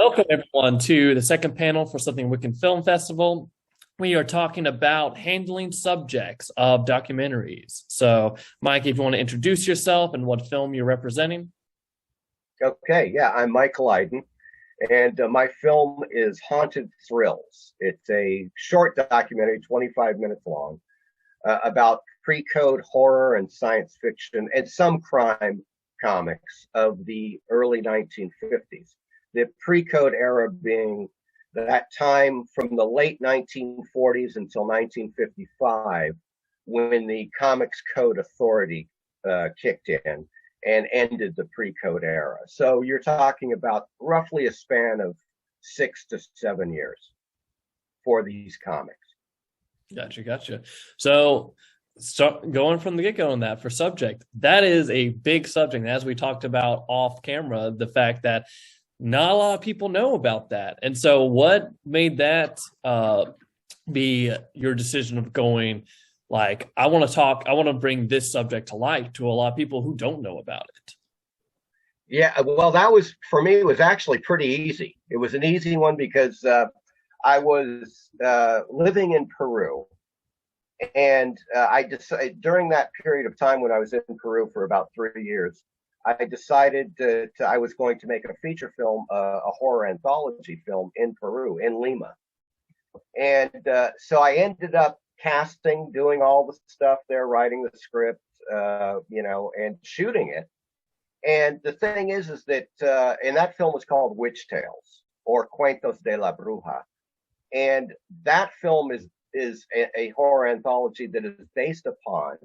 Welcome, everyone, to the second panel for Something Wicked Film Festival. We are talking about handling subjects of documentaries. So, Mike, if you want to introduce yourself and what film you're representing. Okay, yeah, I'm Michael Iden, and my film is Haunted Thrills. It's a short documentary, 25 minutes long, about pre-code horror and science fiction and some crime comics of the early 1950s. The pre-code era being that time from the late 1940s until 1955, when the Comics Code Authority kicked in and ended the pre-code era. So you're talking about roughly a span of 6 to 7 years for these comics. Gotcha. So, going from the get-go on that for subject, that is a big subject. As we talked about off camera, the fact that not a lot of people know about that. And so what made that be your decision of going, like, I want to bring this subject to light to a lot of people who don't know about it? Yeah, well, that was, for me, it was actually pretty easy. It was an easy one because I was living in Peru. And I decided during that period of time when I was in Peru for about 3 years, I decided that I was going to make a feature film, a horror anthology film in Peru, in Lima. And so I ended up casting, doing all the stuff there, writing the script, and shooting it. And the thing is that, and that film was called Witch Tales or Cuentos de la Bruja. And that film is a horror anthology that is based upon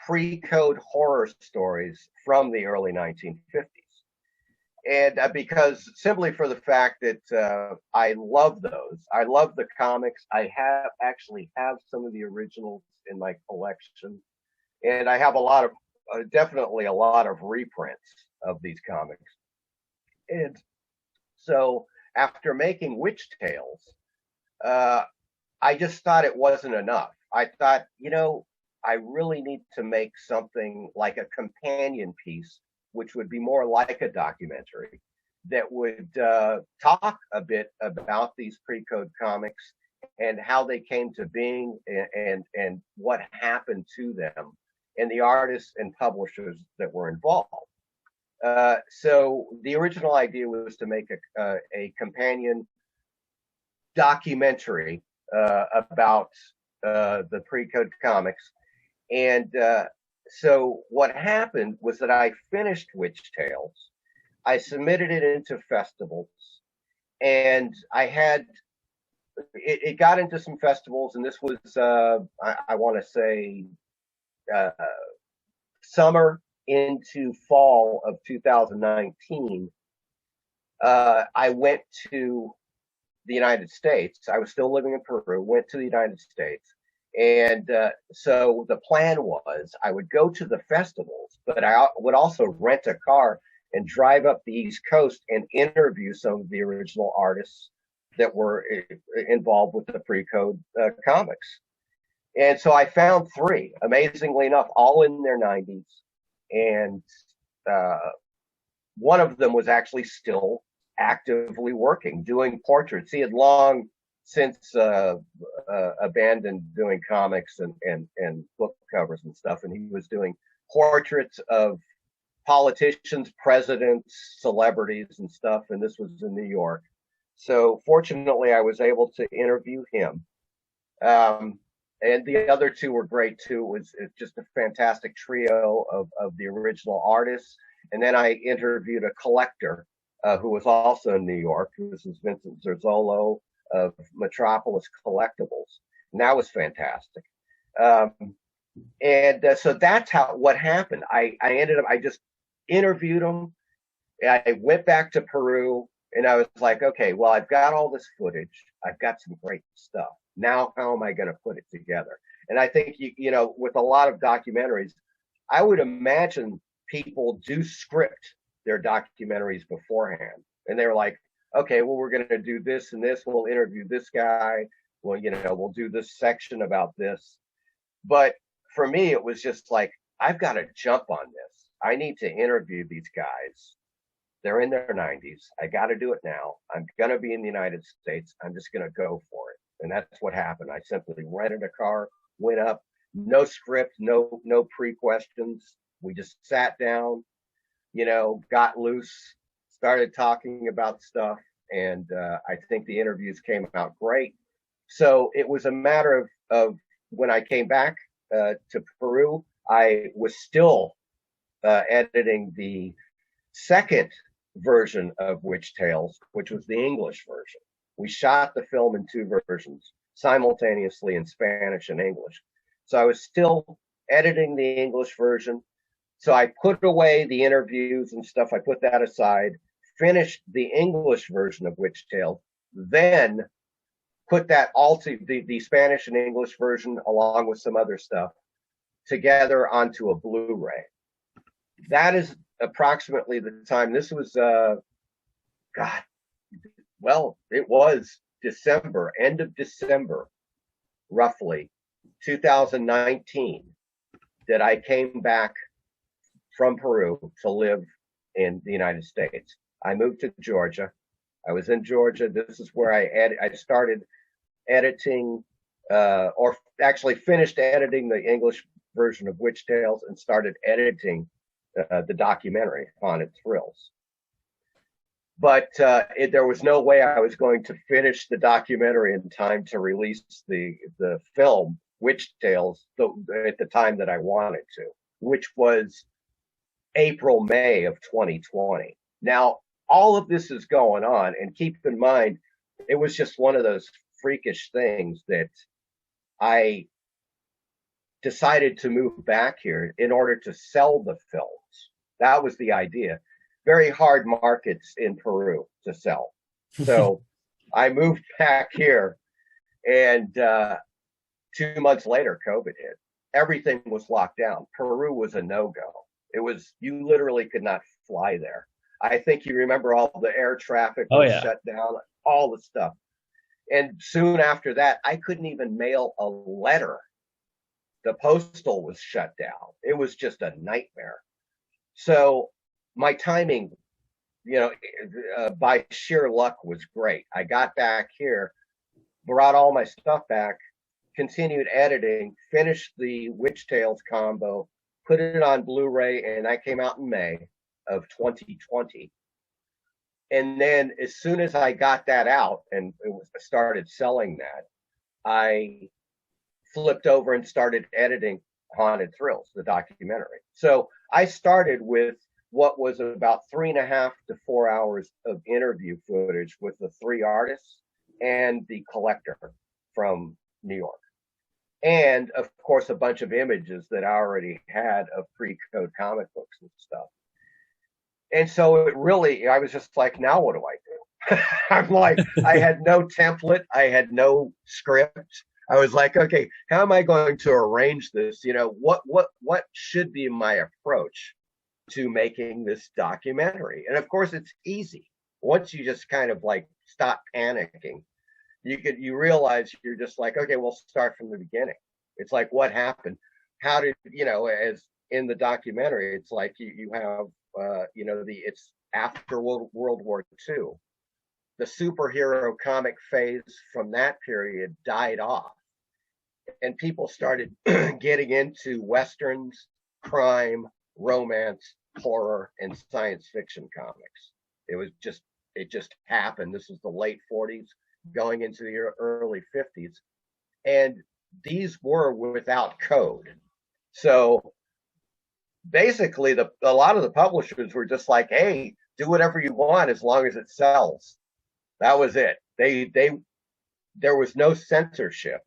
pre-code horror stories from the early 1950s. And because simply for the fact that I love those, I love the comics. I actually have some of the originals in my collection, and I have definitely a lot of reprints of these comics. And so after making Witch Tales, I just thought it wasn't enough. I thought, I really need to make something like a companion piece, which would be more like a documentary that would talk a bit about these pre-code comics and how they came to being and what happened to them and the artists and publishers that were involved. So the original idea was to make a companion documentary about the pre-code comics. And so what happened was that I finished Witch Tales. I submitted it into festivals, and it got into some festivals, and this was, I want to say, summer into fall of 2019. I went to the United States. I was still living in Peru, went to the United States. And so the plan was I would go to the festivals, but I would also rent a car and drive up the East Coast and interview some of the original artists that were involved with the pre-code comics. And so I found three, amazingly enough, all in their 90s. And one of them was actually still actively working, doing portraits. He had long since abandoned doing comics and book covers and stuff, and he was doing portraits of politicians, presidents, celebrities, and stuff. And this was in New York. So fortunately, I was able to interview him. And the other two were great too. It's just a fantastic trio of the original artists. And then I interviewed a collector who was also in New York. This is Vincent Zerzolo of Metropolis Collectibles. And that was fantastic. So that's what happened. I just interviewed him. I went back to Peru and I was like, okay, well, I've got all this footage. I've got some great stuff. Now, how am I going to put it together? And I think, with a lot of documentaries, I would imagine people do script their documentaries beforehand. And they're like, okay, well, we're going to do this and this. We'll interview this guy. Well, we'll do this section about this. But for me, it was just like, I've got to jump on this. I need to interview these guys They're in their 90s. I got to do it now. I'm going to be in the United States. I'm just going to go for it. And that's what happened. I simply rented a car, went up, no script, no pre-questions. We just sat down, got loose, started talking about stuff. And I think the interviews came out great. So it was a matter of when I came back to Peru, I was still editing the second version of Witch Tales, which was the English version. We shot the film in two versions simultaneously in Spanish and English. So I was still editing the English version. So I put away the interviews and stuff. I put that aside, finished the English version of Witch Tales, then put that all to the Spanish and English version along with some other stuff together onto a Blu-ray. That is approximately the time. This was, it was December, end of December, roughly, 2019, that I came back from Peru to live in the United States. I moved to Georgia. I was in Georgia. This is where I started editing, or actually finished editing the English version of Witch Tales and started editing the documentary Haunted Thrills. But there was no way I was going to finish the documentary in time to release the film Witch Tales at the time that I wanted to, which was April, May of 2020. Now, all of this is going on, and keep in mind, it was just one of those freakish things that I decided to move back here in order to sell the films. That was the idea. Very hard markets in Peru to sell. So I moved back here, and 2 months later, COVID hit. Everything was locked down. Peru was a no-go. You literally could not fly there. I think you remember all the air traffic was shut down, all the stuff. And soon after that, I couldn't even mail a letter. The postal was shut down. It was just a nightmare. So my timing, by sheer luck was great. I got back here, brought all my stuff back, continued editing, finished the Witch Tales combo, put it on Blu-ray, and that came out in May of 2020. And then as soon as I got that out and started selling that, I flipped over and started editing Haunted Thrills, the documentary. So I started with what was about 3.5 to 4 hours of interview footage with the 3 artists and the collector from New York. And of course, a bunch of images that I already had of pre-code comic books and stuff. And so I was just like, now what do I do? I'm like, I had no template. I had no script. I was like, okay, how am I going to arrange this? What should be my approach to making this documentary? And of course, it's easy. Once you just kind of like stop panicking, you realize you're just like, okay, we'll start from the beginning. It's like, what happened? How did, as in the documentary, it's like you have, it's after World War II. The superhero comic phase from that period died off, and people started getting into Westerns, crime, romance, horror, and science fiction comics. It just happened. This was the late 40s, going into the early 50s. And these were without code. So basically, a lot of the publishers were just like, hey, do whatever you want as long as it sells. That was it. There was no censorship,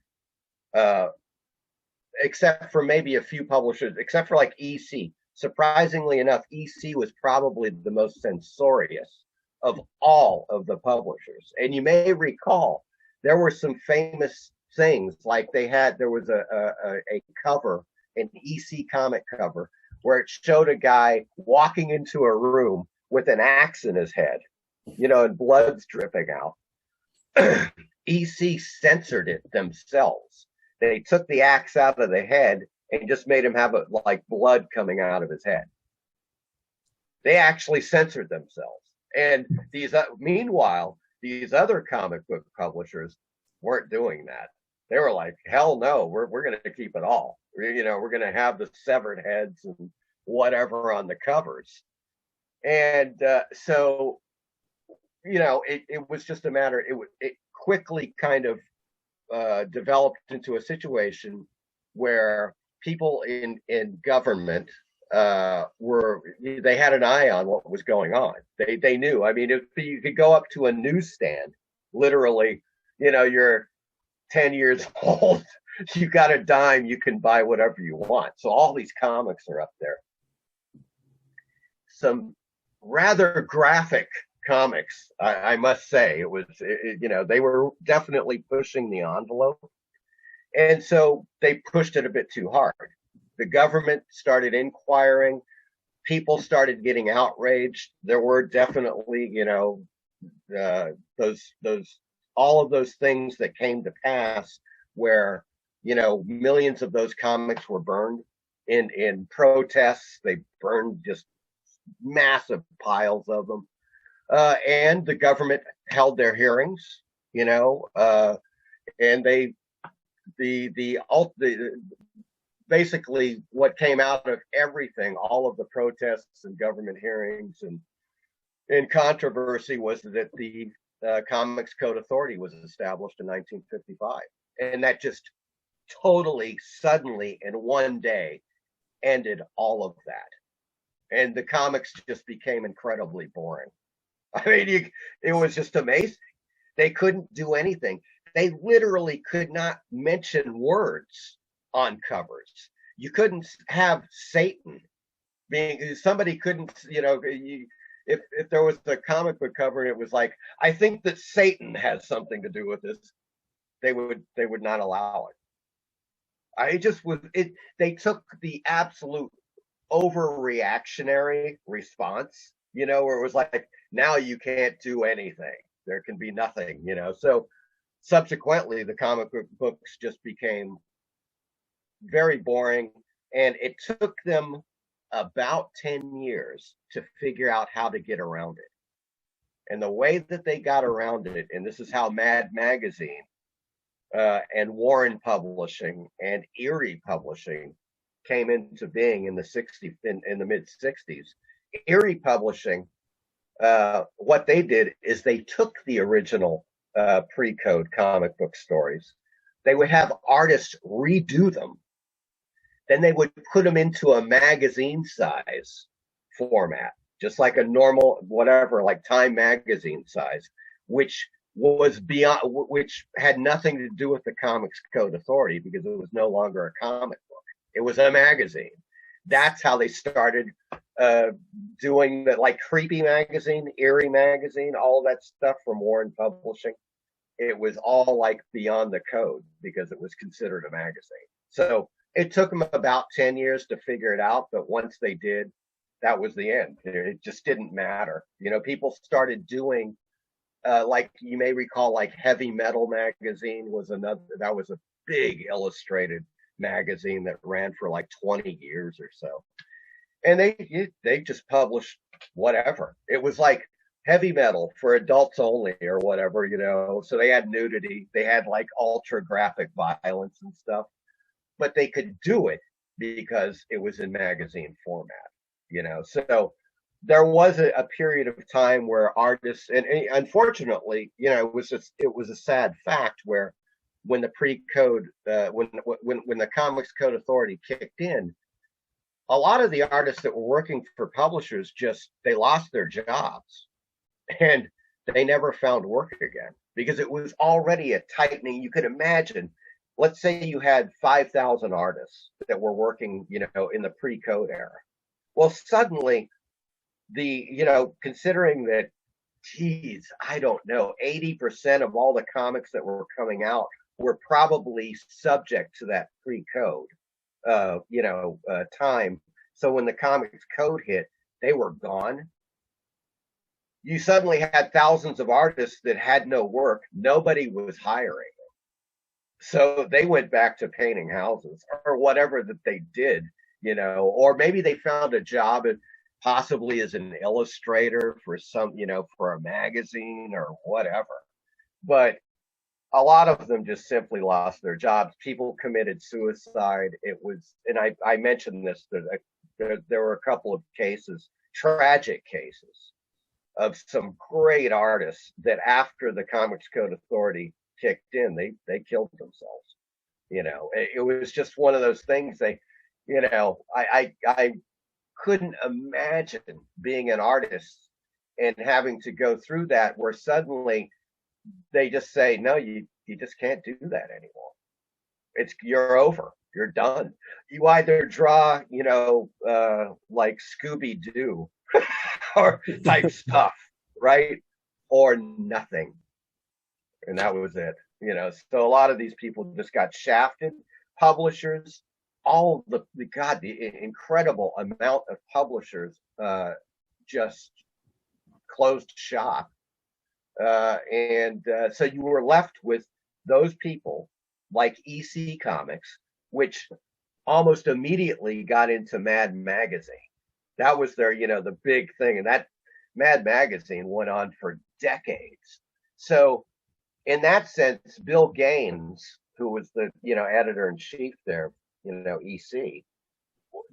except for maybe a few publishers, except for like EC. Surprisingly enough, EC was probably the most censorious of all of the publishers. And you may recall there were some famous things, like there was a cover, an EC comic cover, where it showed a guy walking into a room with an axe in his head, and blood's dripping out. EC censored it themselves. They took the axe out of the head and just made him have blood coming out of his head. They actually censored themselves. And meanwhile, these other comic book publishers weren't doing that. They were like, hell no, we're going to keep it all. We're going to have the severed heads and whatever on the covers. And so, it was just a matter. It quickly kind of developed into a situation where people in government they had an eye on what was going on. They knew. I mean, if you could go up to a newsstand, literally, you're 10 years old, you got a dime, you can buy whatever you want. So all these comics are up there. Some rather graphic comics, I must say. They were definitely pushing the envelope. And so they pushed it a bit too hard. The government started inquiring. People started getting outraged. There were definitely, those all of those things that came to pass where, millions of those comics were burned in protests. They burned just massive piles of them. And the government held their hearings, and basically what came out of everything, all of the protests and government hearings and controversy, was that the Comics Code Authority was established in 1955. And that just totally, suddenly, in one day, ended all of that. And the comics just became incredibly boring. I mean, it was just amazing. They couldn't do anything. They literally could not mention words on covers. You couldn't have Satan being, somebody couldn't, if there was a comic book cover and it was like, I think that Satan has something to do with this, they would not allow it. They took the absolute overreactionary response, where it was like, now you can't do anything. There can be nothing, So subsequently, the comic books just became very boring, and it took them about 10 years to figure out how to get around it. And the way that they got around it, and this is how Mad Magazine and Warren Publishing and Erie Publishing came into being in the mid 60s. Erie Publishing, what they did is they took the original pre-code comic book stories. They would have artists redo them. Then they would put them into a magazine size format, just like a normal, whatever, like Time magazine size, which had nothing to do with the Comics Code Authority, because it was no longer a comic book. It was a magazine. That's how they started doing that, like Creepy Magazine, Eerie Magazine, all that stuff from Warren Publishing. It was all like beyond the code because it was considered a magazine. So it took them about 10 years to figure it out, but once they did, that was the end. It just didn't matter. People started doing, like you may recall, like Heavy Metal Magazine was that was a big illustrated magazine that ran for like 20 years or so. And they just published whatever. It was like heavy metal for adults only or whatever, So they had nudity, they had like ultra graphic violence and stuff, but they could do it because it was in magazine format, So there was a period of time where artists, and unfortunately, it was a sad fact where when the pre-code, when the Comics Code Authority kicked in, a lot of the artists that were working for publishers they lost their jobs, and they never found work again because it was already a tightening. You could imagine, let's say you had 5,000 artists that were working, in the pre-code era. Well, suddenly considering that, geez, I don't know, 80% of all the comics that were coming out were probably subject to that pre-code, time. So when the Comics Code hit, they were gone. You suddenly had thousands of artists that had no work. Nobody was hiring them. So they went back to painting houses or whatever that they did, or maybe they found a job possibly as an illustrator for some, for a magazine or whatever. But a lot of them just simply lost their jobs. People committed suicide. It was, and I mentioned this, there were a couple of cases, tragic cases, of some great artists that after the Comics Code Authority kicked in, they killed themselves. It was just one of those things. I couldn't imagine being an artist and having to go through that, where suddenly they just say, no, you just can't do that anymore. You're over. You're done. You either draw, like Scooby Doo or type stuff, right? Or nothing. And that was it. So a lot of these people just got shafted. Publishers, all the incredible amount of publishers just closed shop. So you were left with those people like EC Comics, which almost immediately got into Mad Magazine. That was their, the big thing. And that Mad Magazine went on for decades. So in that sense, Bill Gaines, who was the, editor in chief there, EC,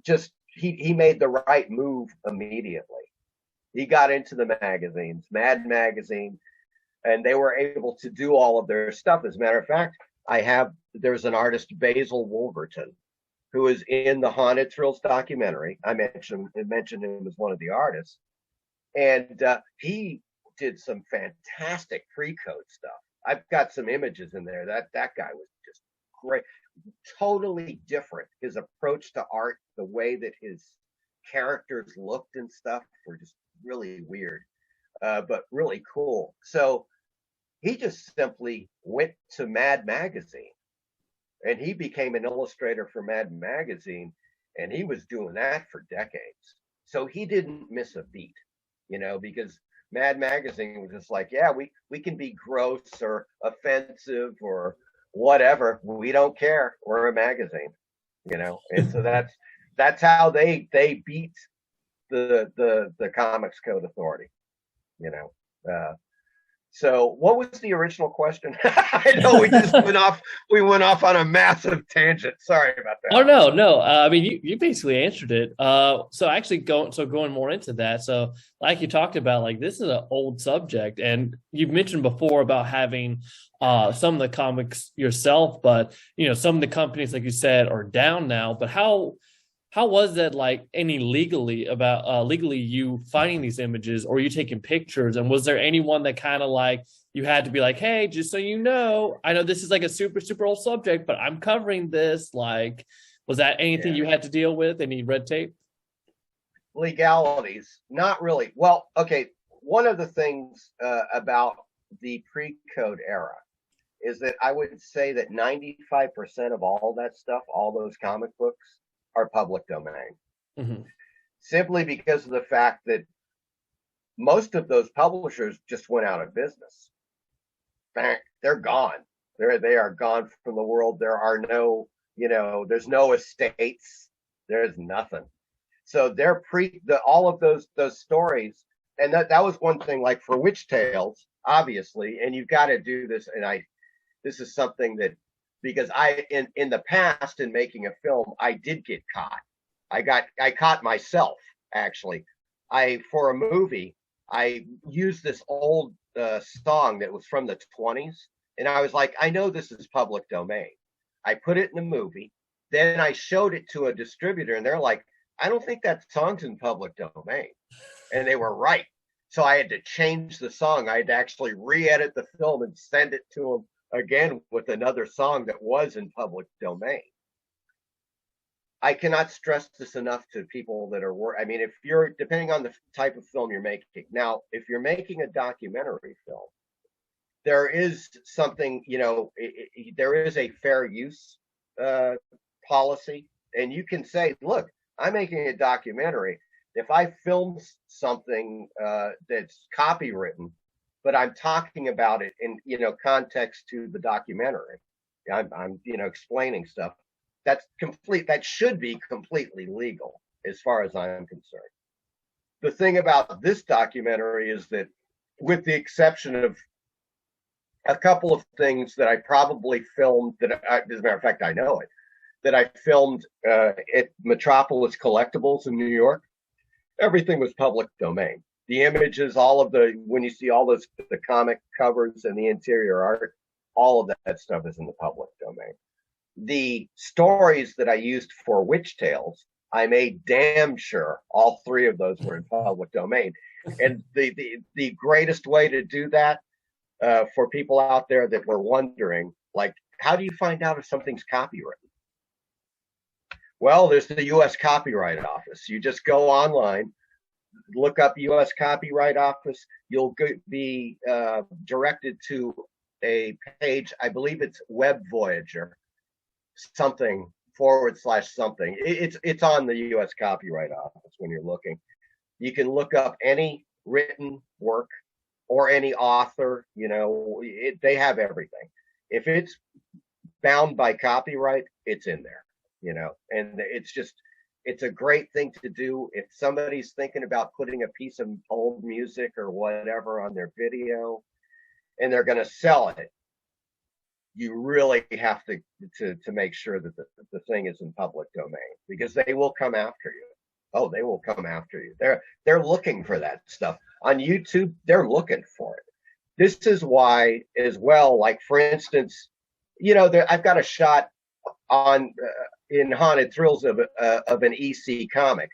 just, he made the right move immediately. He got into the magazines, Mad Magazine, and they were able to do all of their stuff. As a matter of fact, there's an artist, Basil Wolverton, who is in the Haunted Thrills documentary. I mentioned him as one of the artists. And he did some fantastic pre-code stuff. I've got some images in there. That guy was just great. Totally different. His approach to art, the way that his characters looked and stuff were just really weird, but really cool. So he just simply went to Mad Magazine, and he became an illustrator for Mad Magazine, and he was doing that for decades. So he didn't miss a beat, because Mad Magazine was just like, yeah, we can be gross or offensive or whatever. We don't care. We're a magazine, And so that's how they beat the Comics Code Authority, So what was the original question? I know we went off on a massive tangent. Sorry about that. Oh, no. I mean, you basically answered it. So actually going more into that. So like you talked about, like, this is an old subject, and you've mentioned before about having some of the comics yourself, but some of the companies, like you said, are down now. But how was that, like, legally you finding these images, or you taking pictures? And was there anyone that kind of like you had to be like, hey, just so you know, I know this is like a super, super old subject, but I'm covering this. Like, was that anything you had to deal with? Any red tape? Legalities? Not really. Well, okay. One of the things about the pre-code era is that I would say that 95% of all that stuff, all those comic books, are public domain. Mm-hmm. Simply because of the fact that most of those publishers just went out of business. They're gone. They are gone from the world. There are no, there's no estates. There's nothing. So they're all of those stories. And that was one thing, like for Witch Tales, obviously, and you've got to do this. And this is something that, because in the past, in making a film, I did get caught. I caught myself, actually. For a movie, I used this old song that was from the 20s, and I was like, I know this is public domain. I put it in the movie, then I showed it to a distributor, and they're like, I don't think that song's in public domain. And they were right. So I had to change the song. I had to actually re-edit the film and send it to them again with another song that was in public domain. I cannot stress this enough to people that are I mean, if you're, depending on the type of film you're making. Now, if you're making a documentary film, there is something, there is a fair use policy, and you can say, look, I'm making a documentary. If I film something that's copywritten, but I'm talking about it in, context to the documentary, I'm explaining stuff, that should be completely legal as far as I'm concerned. the thing about this documentary is that, with the exception of a couple of things that I probably filmed, as a matter of fact, I know it, that I filmed at Metropolis Collectibles in New York, everything was public domain. The images, all of when you see all those, the comic covers and the interior art, all of that stuff is in the public domain. The stories that I used for Witch Tales, I made damn sure all three of those were in public domain. And the greatest way to do that, for people out there that were wondering, like, how do you find out if something's copyrighted? Well, there's the U.S. Copyright Office. You just go online, look up U.S. Copyright Office. You'll be directed to a page. I believe it's Web Voyager, something / something. It's on the U.S. Copyright Office when you're looking. You can look up any written work or any author. You know, they have everything. If it's bound by copyright, it's in there. You know, and it's a great thing to do if somebody's thinking about putting a piece of old music or whatever on their video and they're going to sell it. You really have to make sure that the thing is in public domain, because they will come after you. Oh, they will come after you. They're looking for that stuff on YouTube. They're looking for it. This is why, as well, like, for instance, you know, I've got a shot on in Haunted Thrills of an EC comic.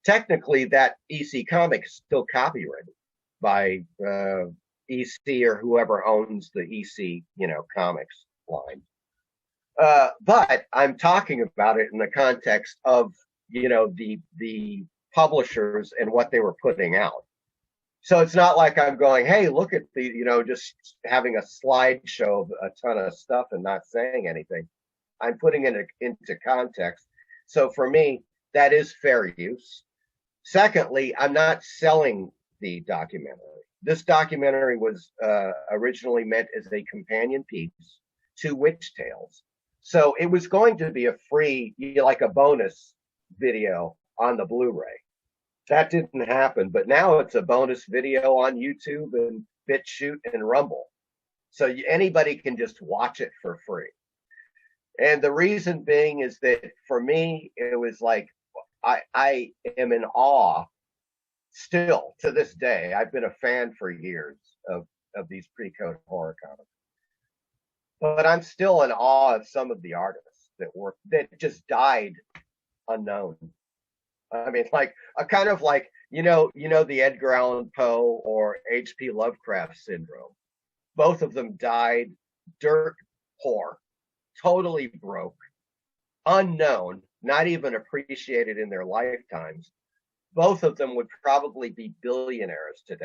Technically, that EC comic is still copyrighted by EC or whoever owns the EC, you know, comics line. But I'm talking about it in the context of, you know, the publishers and what they were putting out. So it's not like I'm going, hey, look at the, you know, just having a slideshow of a ton of stuff and not saying anything. I'm putting it into context. So for me, that is fair use. Secondly, I'm not selling the documentary. This documentary was originally meant as a companion piece to Witch Tales. So it was going to be a free, like a bonus video on the Blu-ray. That didn't happen, but now it's a bonus video on YouTube and BitChute and Rumble. So anybody can just watch it for free. And the reason being is that for me, it was like, I am in awe still to this day. I've been a fan for years of these pre-code horror comics. But I'm still in awe of some of the artists that just died unknown. I mean, like, a kind of like, you know, the Edgar Allan Poe or H.P. Lovecraft syndrome. Both of them died dirt poor, totally broke, unknown, not even appreciated in their lifetimes. Both of them would probably be billionaires today,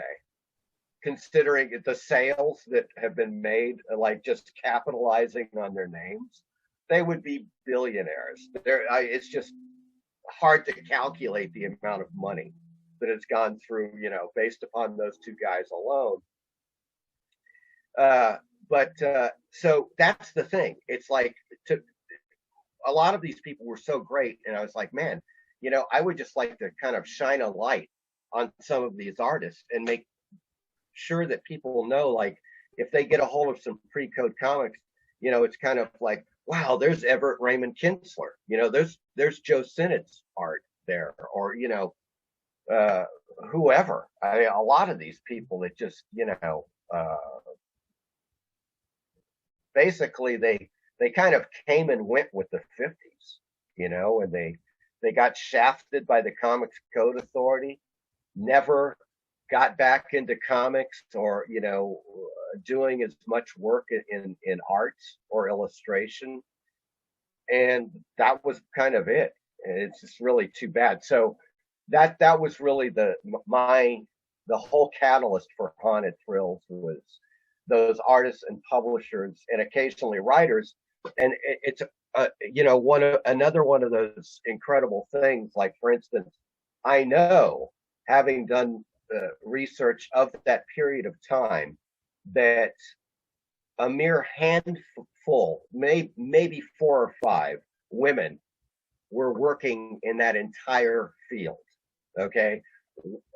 considering the sales that have been made, like just capitalizing on their names. They would be billionaires. It's just hard to calculate the amount of money that has gone through, you know, based upon those two guys alone. So that's the thing. It's like, a lot of these people were so great, and I was like, man, you know, I would just like to kind of shine a light on some of these artists and make sure that people know, like, if they get a hold of some pre-code comics, you know, it's kind of like, wow, there's Everett Raymond Kinsler. You know, there's Joe Sinnott's art there, or, you know, whoever. I mean, a lot of these people that just, you know, basically they kind of came and went with the 50s, you know, and they got shafted by the Comics Code Authority, never got back into comics or, you know, doing as much work in art or illustration. And that was kind of it. And it's just really too bad. So that was really the whole catalyst for Haunted Thrills was those artists and publishers and occasionally writers. And it's you know, another one of those incredible things. Like, for instance, I know, having done research of that period of time, that a mere handful, maybe 4 or 5 women were working in that entire field. Okay,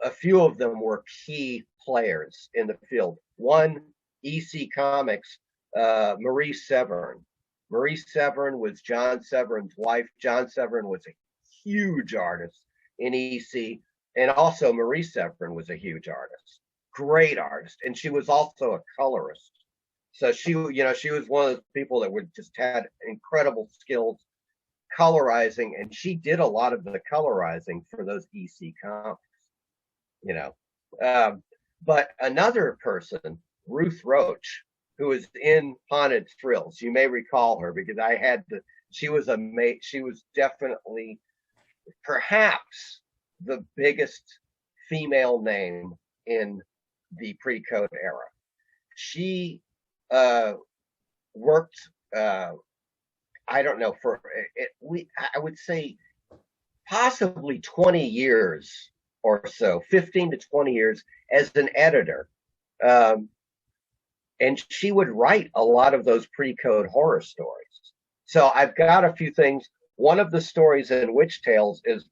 a few of them were key players in the field. One, EC Comics, Marie Severin. Marie Severin was John Severin's wife. John Severin was a huge artist in EC, and also Marie Severin was a huge artist, great artist, and she was also a colorist. So she, she was one of those people that would just had incredible skills colorizing, and she did a lot of the colorizing for those EC comics, you know. But another person, Ruth Roach, who was in Haunted Thrills, you may recall her because she was she was definitely perhaps the biggest female name in the pre-code era. She worked, I don't know, I would say possibly 20 years or so, 15 to 20 years as an editor. And she would write a lot of those pre-code horror stories. So I've got a few things. One of the stories in Witch Tales is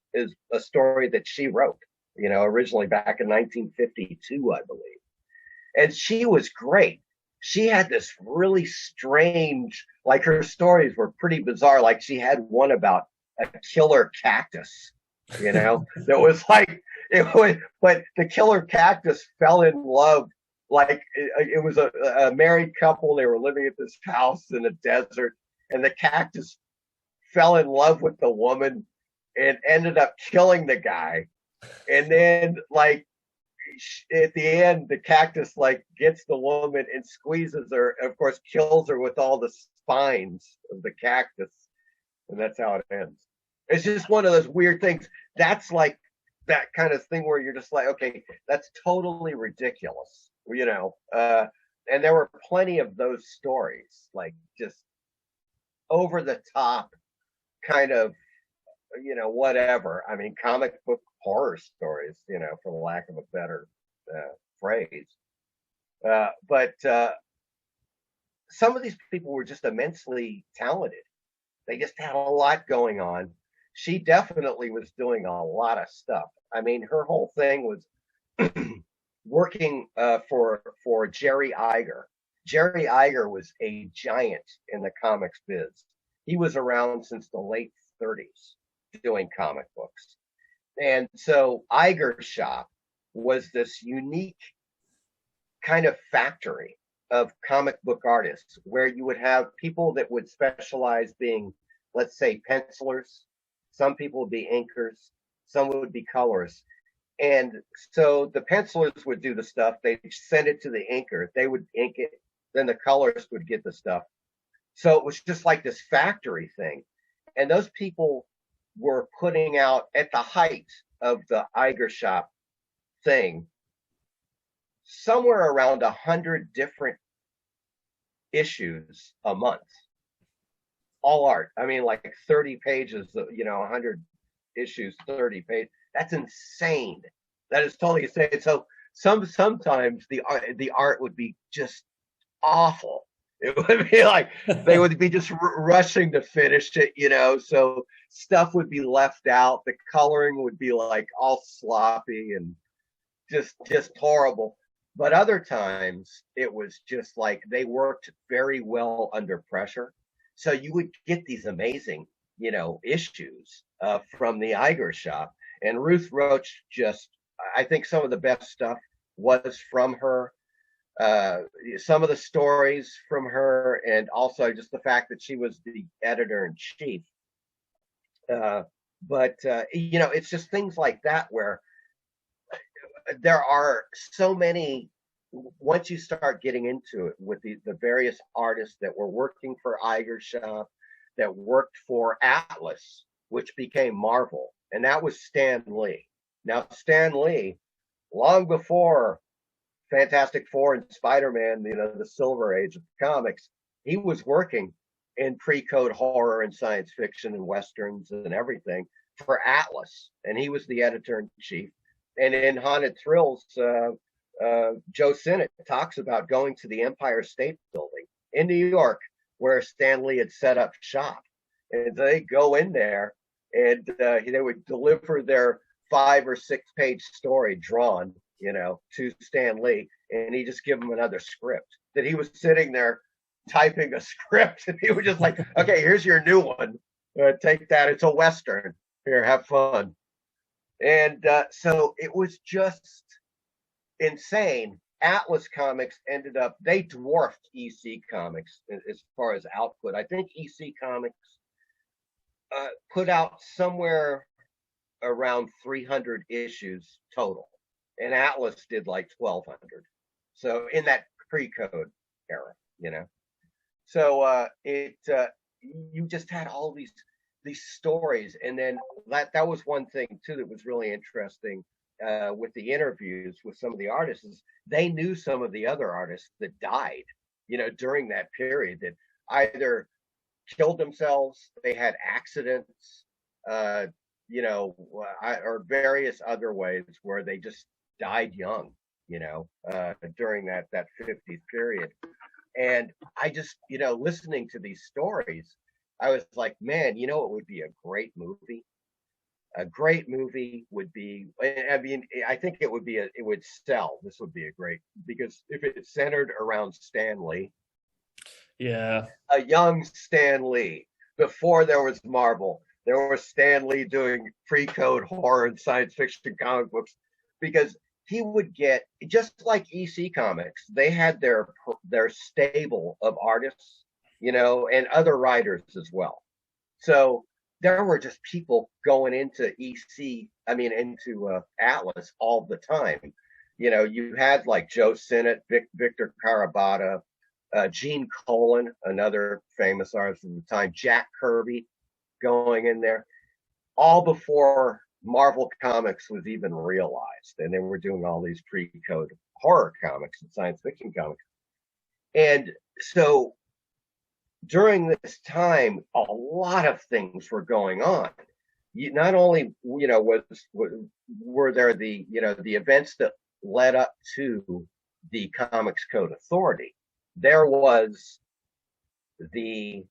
a story that she wrote, originally back in 1952, I believe. And she was great. She had this really strange, like her stories were pretty bizarre. Like she had one about a killer cactus, that was like, but the killer cactus fell in love. Like it was a married couple. They were living at this house in the desert, and the cactus fell in love with the woman and ended up killing the guy. And then like at the end, the cactus like gets the woman and squeezes her, and of course kills her with all the spines of the cactus. And that's how it ends. It's just one of those weird things. That's like that kind of thing where you're just like, okay, that's totally ridiculous. And there were plenty of those stories, like just over the top kind of, whatever. I mean, comic book horror stories, for the lack of a better phrase. But some of these people were just immensely talented. They just had a lot going on. She definitely was doing a lot of stuff. I mean, her whole thing was working for Jerry Iger. Jerry Iger was a giant in the comics biz. He was around since the late 30s doing comic books. And so Iger's shop was this unique kind of factory of comic book artists where you would have people that would specialize being, let's say, pencilers. Some people would be inkers. Some would be colorists. And so the pencilers would do the stuff. They'd send it to the inker. They would ink it. Then the colorist would get the stuff. So it was just like this factory thing. And those people were putting out at the height of the Iger shop thing, somewhere around 100 different issues a month. All art. I mean, like 30 pages, 100 issues, 30 pages. That's insane. That is totally insane. So sometimes the art would be just awful. It would be like they would be just rushing to finish it, so stuff would be left out. The coloring would be like all sloppy and just horrible. But other times it was just like they worked very well under pressure. So you would get these amazing, issues from the Iger shop. And Ruth Roach I think some of the best stuff was from her. Some of the stories from her, and also just the fact that she was the editor in chief. But it's just things like that where there are so many. Once you start getting into it with the various artists that were working for Iger shop, that worked for Atlas, which became Marvel, and that was Stan Lee. Now, Stan Lee, long before Fantastic Four and Spider-Man, the Silver Age of comics, he was working in pre-code horror and science fiction and westerns and everything for Atlas, and he was the editor-in-chief. And in Haunted Thrills, Joe Sinnott talks about going to the Empire State Building in New York, where Stan Lee had set up shop, and they go in there, and they would deliver their 5 or 6 page story drawn, to Stan Lee, and he just give him another script. That he was sitting there typing a script, and he was just like, "Okay, here's your new one. Take that. It's a Western. Here, have fun." And so it was just insane. Atlas Comics ended up, they dwarfed EC Comics as far as output. I think EC Comics put out somewhere around 300 issues total, and Atlas did like 1,200. So in that pre-code era, So you just had all these stories, and then that was one thing too that was really interesting with the interviews with some of the artists. Is they knew some of the other artists that died, during that period, that either killed themselves, they had accidents, or various other ways where they just died young, during that 50s period. And I just, listening to these stories, I was like, man, it would be a great movie. A great movie would be, I mean, I think it would sell. This would be a great, because if it's centered around Stan Lee, yeah, a young Stan Lee, before there was Marvel, there was Stan Lee doing pre-code horror and science fiction comic books, because he would get, just like EC Comics, they had their stable of artists, and other writers as well. So there were just people going into into Atlas all the time. You had like Joe Sinnott, Victor Carabata, Gene Colan, another famous artist at the time, Jack Kirby going in there, all before Marvel Comics was even realized. And they were doing all these pre-code horror comics and science fiction comics. And so during this time, a lot of things were going on. Not only, were there the events that led up to the Comics Code Authority, there was the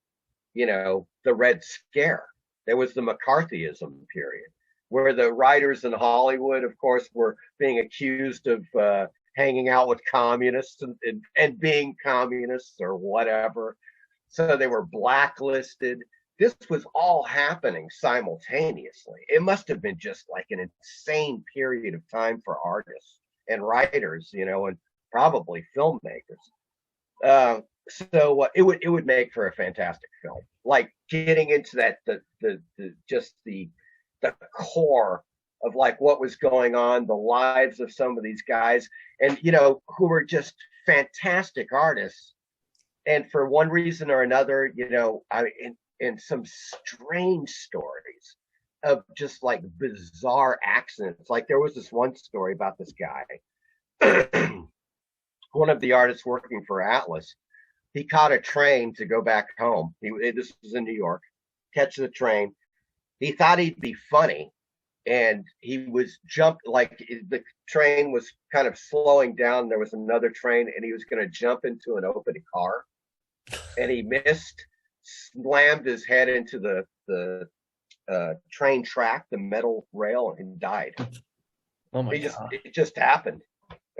Red Scare. There was the McCarthyism period, where the writers in Hollywood, of course, were being accused of hanging out with communists and being communists or whatever. So they were blacklisted. This was all happening simultaneously. It must have been just like an insane period of time for artists and writers, and probably filmmakers. So it would make for a fantastic film. Like getting into that, the core of like what was going on, the lives of some of these guys, and who were just fantastic artists. And for one reason or another, in some strange stories of just like bizarre accidents. Like there was this one story about this guy, one of the artists working for Atlas. He caught a train to go back home. This was in New York. Catch the train. He thought he'd be funny, and he was like the train was kind of slowing down. There was another train, and he was going to jump into an open car, and he missed, slammed his head into the train track, the metal rail, and died. Oh my God. It just happened.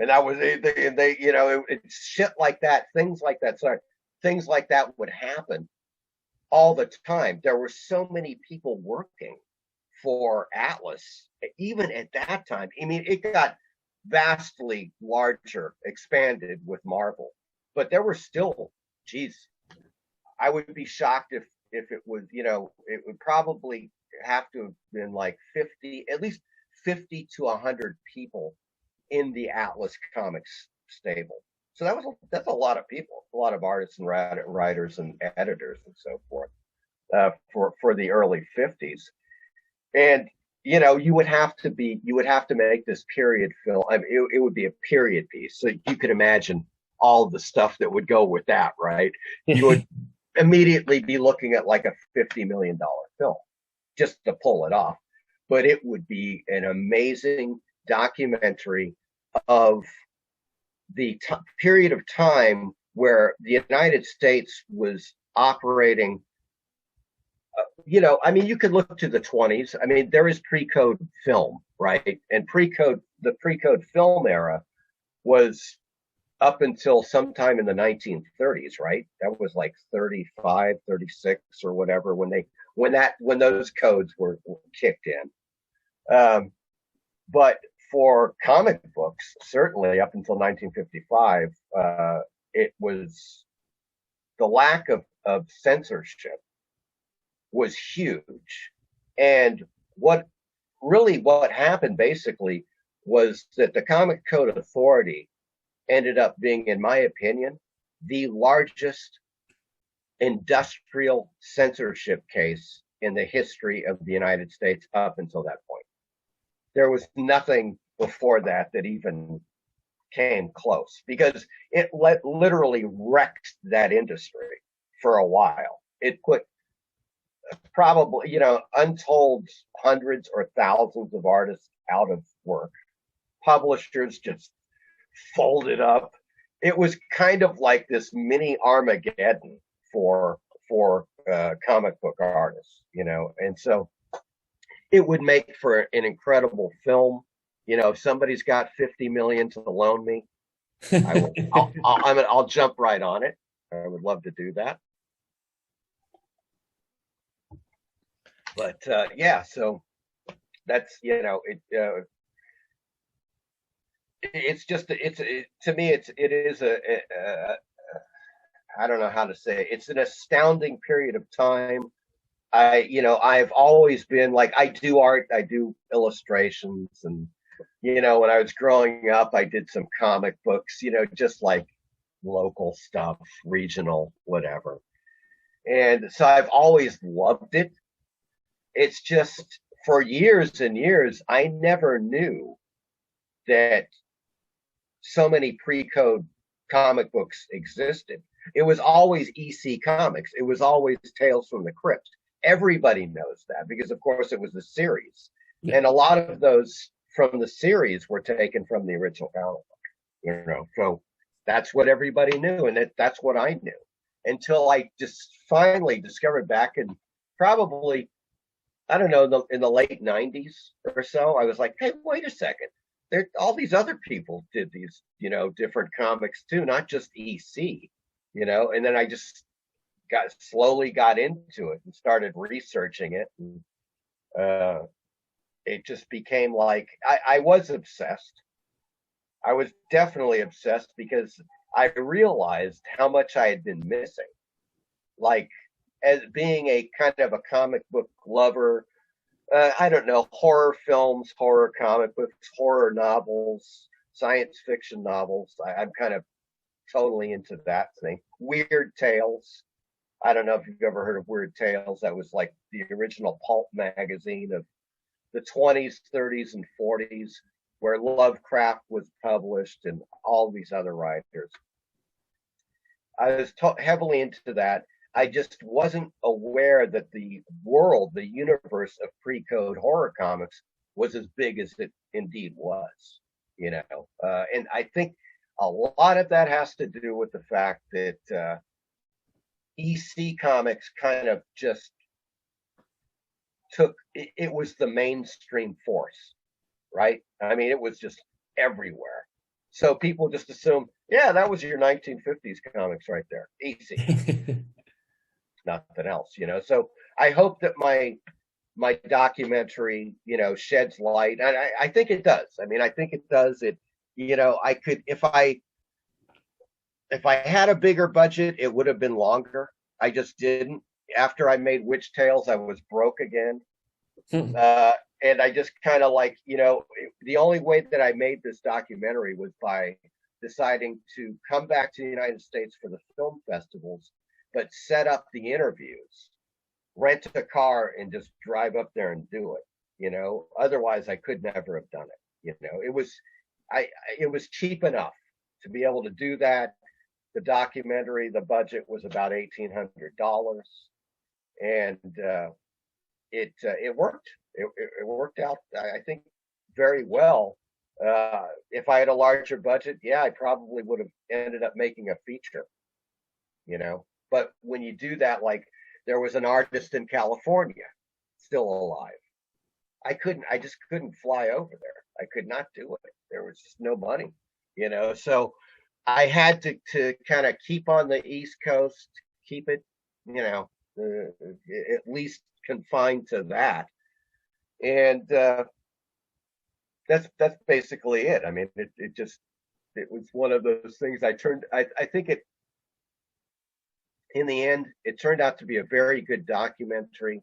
And that was it's shit like that, things like that. Sorry, things like that would happen all the time. There were so many people working for Atlas, even at that time. I mean, it got vastly larger, expanded with Marvel, but there were still, geez, I would be shocked if it was, it would probably have to have been like 50, at least 50 to 100 people in the Atlas Comics stable. So that's a lot of people, a lot of artists and writers and editors and so forth for the early 50s. And you would have to make this period film. I mean, it would be a period piece. So you could imagine all of the stuff that would go with that, right? You would immediately be looking at like a $50 million film just to pull it off. But it would be an amazing documentary of the period of time where the United States was operating I mean, you could look to the 20s. I mean, there is pre-code film, right? And the pre-code film era was up until sometime in the 1930s, right? That was like 35, 36 or whatever when those codes were kicked in. But for comic books, certainly up until 1955, it was the lack of censorship was huge. And what happened basically was that the Comic Code Authority ended up being, in my opinion, the largest industrial censorship case in the history of the United States up until that point. There was nothing before that even came close because it literally wrecked that industry for a while. It put probably, untold hundreds or thousands of artists out of work. Publishers just folded up. It was kind of like this mini Armageddon for comic book artists, and so it would make for an incredible film. If somebody's got 50 million to loan me, I'll jump right on it. I would love to do that. But yeah, so that's it's just to me it is I don't know how to say it. It's an astounding period of time. I've always been like, I do art, I do illustrations, and when I was growing up, I did some comic books, just like local stuff, regional, whatever. And so I've always loved it. It's just for years and years, I never knew that so many pre-code comic books existed. It was always EC Comics. It was always Tales from the Crypt. Everybody knows that because, of course, it was a series. Yeah. And a lot of those from the series were taken from the original comic book, So that's what everybody knew, and that's what I knew until I just finally discovered back in probably, I don't know, in the late 90s or so, I was like, hey, wait a second. All these other people did these, different comics too, not just EC, and then I just slowly got into it and started researching it. And it just became like, I was obsessed. I was definitely obsessed because I realized how much I had been missing. Like, as being a kind of a comic book lover, I don't know, horror films, horror comic books, horror novels, science fiction novels. I'm kind of totally into that thing. Weird Tales. I don't know if you've ever heard of Weird Tales. That was like the original pulp magazine of the 20s, 30s, and 40s, where Lovecraft was published and all these other writers. I was heavily into that. I just wasn't aware that the universe of pre-code horror comics was as big as it indeed was, and I think a lot of that has to do with the fact that EC Comics kind of just it was the mainstream force, right? I mean, it was just everywhere. So people just assume, yeah, that was your 1950s comics right there, EC. Nothing else, So I hope that my documentary, sheds light, and I think it does. I mean, I think it does. I could, if I had a bigger budget, it would have been longer. I just didn't. After I made Witch Tales, I was broke again. And I just kind of like, the only way that I made this documentary was by deciding to come back to the United States for the film festivals, but set up the interviews, rent a car, and just drive up there and do it. Otherwise I could never have done it. It was cheap enough to be able to do that. The documentary, the budget was about $1,800, and it worked. It worked out, I think, very well. If I had a larger budget, yeah, I probably would have ended up making a feature. But when you do that, like, there was an artist in California still alive. I just couldn't fly over there. I could not do it. There was just no money, so I had to kind of keep on the East Coast, keep it, at least confined to that. And that's basically it. I mean, it was one of those things I think in the end, it turned out to be a very good documentary,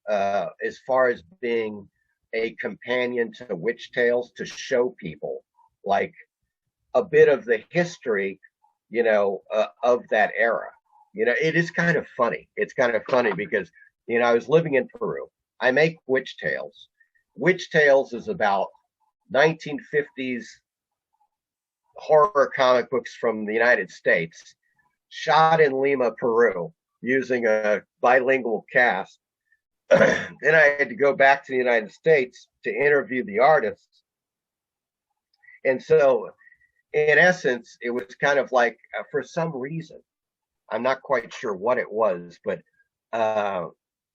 as far as being a companion to Witch Tales, to show people like a bit of the history, of that era. It is kind of funny. It's kind of funny because, I was living in Peru. I make Witch Tales. Witch Tales is about 1950s horror comic books from the United States, shot in Lima, Peru, using a bilingual cast. Then I had to go back to the United States to interview the artists. And so, in essence, it was kind of like, for some reason, I'm not quite sure what it was, but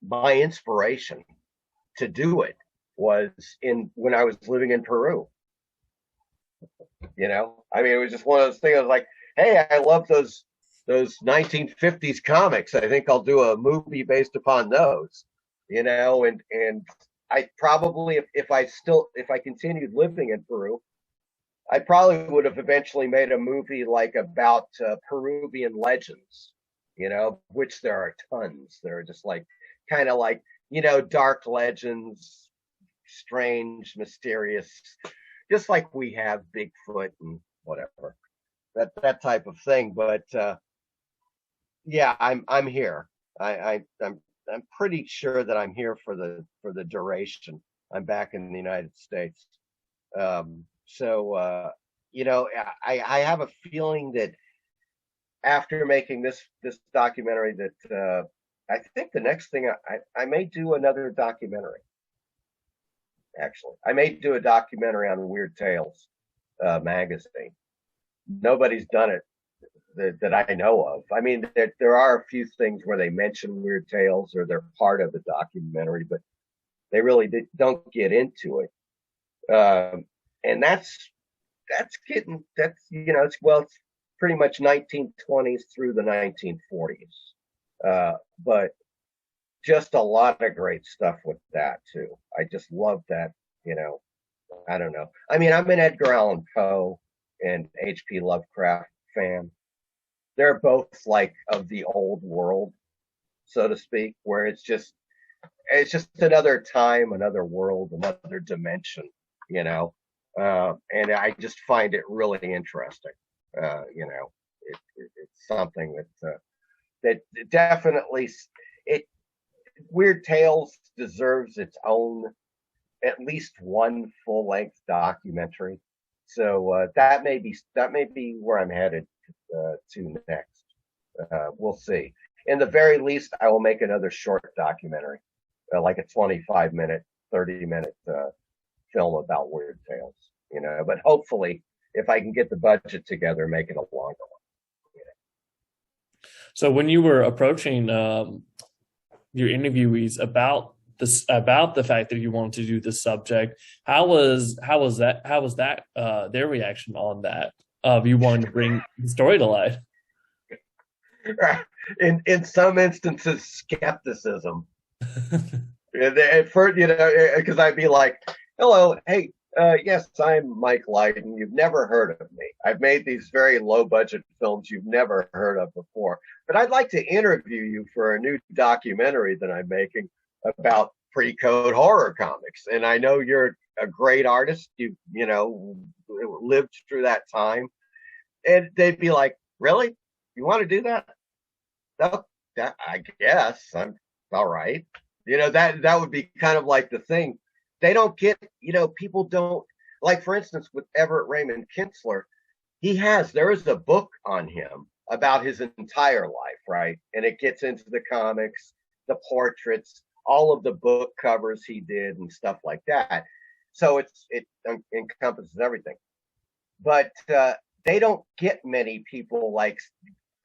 my inspiration to do it was when I was living in Peru. I mean, it was just one of those things. I was like, hey, I love those 1950s comics. I think I'll do a movie based upon those. And I probably, if I continued living in Peru, I probably would have eventually made a movie like about Peruvian legends, which there are tons. They're just like, kind of like, dark legends, strange, mysterious, just like we have Bigfoot and whatever, that type of thing. But yeah, I'm here. I'm pretty sure that I'm here for the duration. I'm back in the United States. So I have a feeling that after making this documentary, that I think the next thing I may do another documentary. Actually, I may do a documentary on Weird Tales magazine. Nobody's done it that I know of. I mean, there are a few things where they mention Weird Tales or they're part of the documentary, but they really don't get into it. And it's pretty much 1920s through the 1940s. But just a lot of great stuff with that too. I just love that, I don't know. I mean, I'm an Edgar Allan Poe and H.P. Lovecraft fan. They're both like of the old world, so to speak, where it's just another time, another world, another dimension, and I just find it really interesting. It's something that definitely Weird Tales deserves its own, at least one full-length documentary. So that may be where I'm headed to next. We'll see. In the very least, I will make another short documentary, like a 25-minute, 30-minute film about Weird Tales. But hopefully, if I can get the budget together, make it a longer one. So when you were approaching your interviewees about the fact that you wanted to do this subject, how was that their reaction on that of you wanting to bring the story to life? In some instances, skepticism. At first, because I'd be like, hello, hey, yes, I'm Mike Lydon. You've never heard of me. I've made these very low budget films you've never heard of before, but I'd like to interview you for a new documentary that I'm making about pre-code horror comics. And I know you're a great artist. You lived through that time. And they'd be like, really? You want to do that? No, I guess I'm all right. That would be kind of like the thing. They don't get, people don't, like, for instance, with Everett Raymond Kinsler, there is a book on him about his entire life, right? And it gets into the comics, the portraits, all of the book covers he did and stuff like that. So it encompasses everything. But they don't get many people like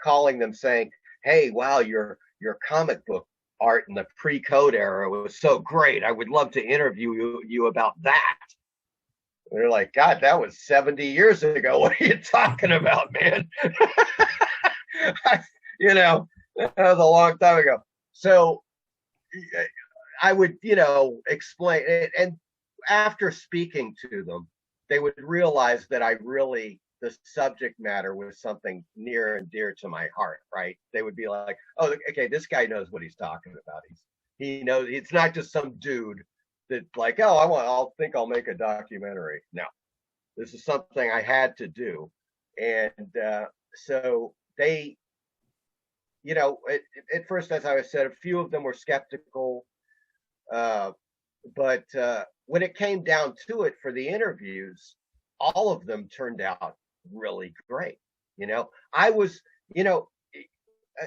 calling them saying, hey, wow, your comic book art in the pre-code era was so great. I would love to interview you about that. And they're like, God, that was 70 years ago. What are you talking about, man? You know, that was a long time ago. So I would, explain it. And after speaking to them, they would realize that the subject matter was something near and dear to my heart, right? They would be like, oh, okay, this guy knows what he's talking about. He knows it's not just some dude that like, oh, I'll think I'll make a documentary. No, this is something I had to do. And so they, at first, as I said, a few of them were skeptical. Uh, but when it came down to it for the interviews, all of them turned out really great. I was,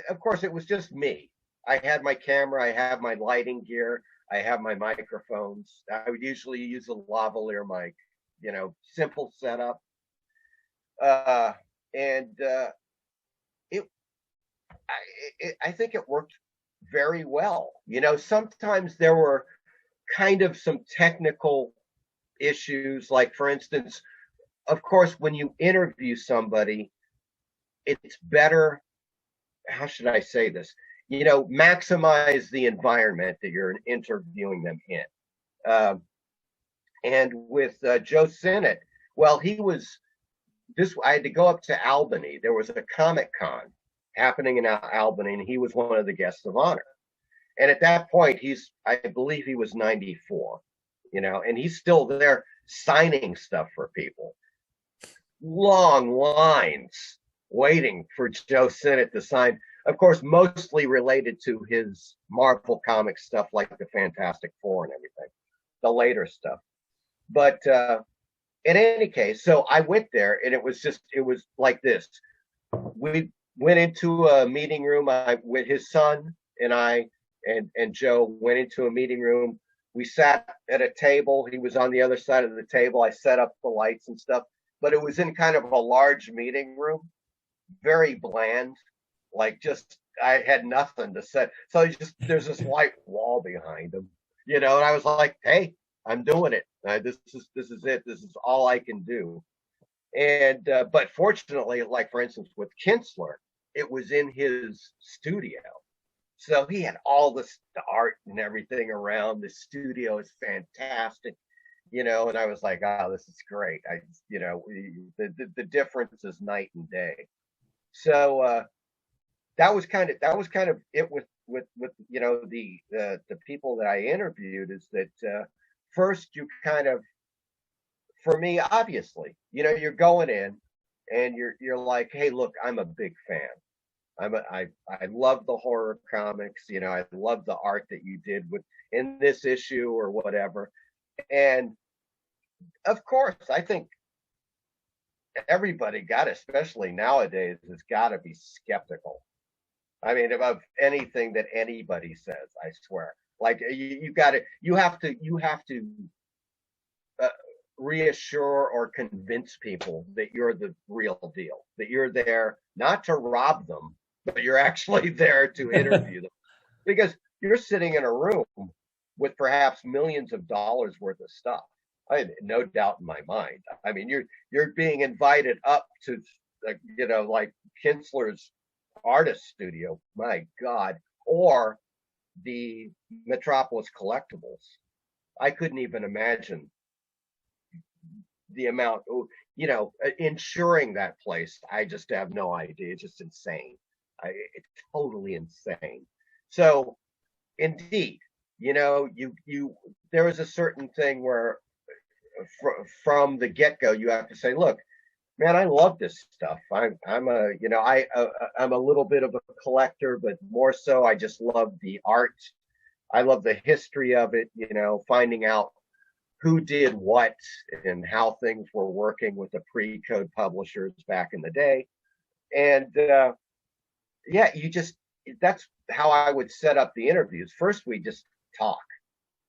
of course, it was just me. I had my camera, I have my lighting gear, I have my microphones. I would usually use a lavalier mic, simple setup. And it, I think it worked very well. Sometimes there were kind of some technical issues, like, for instance, of course, when you interview somebody, it's better, how should I say this? Maximize the environment that you're interviewing them in. And with Joe Sinnott, well, I had to go up to Albany. There was a Comic Con happening in Albany, and he was one of the guests of honor. And at that point, I believe he was 94, and he's still there signing stuff for people. Long lines waiting for Joe Sinnott to sign, of course, mostly related to his Marvel comic stuff like the Fantastic Four and everything, the later stuff. But in any case, so I went there, and it was like this. We went into a meeting room with his son, and I and Joe went into a meeting room. We sat at a table. He was on the other side of the table. I set up the lights and stuff, but it was in kind of a large meeting room, very bland. Like, just, I had nothing to say. So there's this white wall behind him, and I was like, hey, I'm doing it. This is it. This is all I can do. And but fortunately, like, for instance, with Kinsler, it was in his studio. So he had all the art and everything around. The studio is fantastic, and I was like, oh, this is great. The difference is night and day. So that was kind of it with the people that I interviewed, is that first you kind of, for me, obviously, you're going in and you're like, hey, look, I'm a big fan. I love the horror comics. I love the art that you did in this issue or whatever. And of course, I think everybody especially nowadays, has got to be skeptical. I mean, of anything that anybody says, I swear. Like, you have to reassure or convince people that you're the real deal, that you're there not to rob them, but you're actually there to interview them, because you're sitting in a room with perhaps millions of dollars worth of stuff. I have no doubt in my mind. I mean, you're being invited up to, like Kinsler's artist studio, my God, or the Metropolis Collectibles. I couldn't even imagine the amount, insuring that place. I just have no idea. It's just insane. It's totally insane. So, indeed, there is a certain thing where, from the get-go, you have to say, look, man, I love this stuff. I'm a little bit of a collector, but more so, I just love the art. I love the history of it, finding out who did what and how things were working with the pre-code publishers back in the day. And that's how I would set up the interviews. First, we just talk.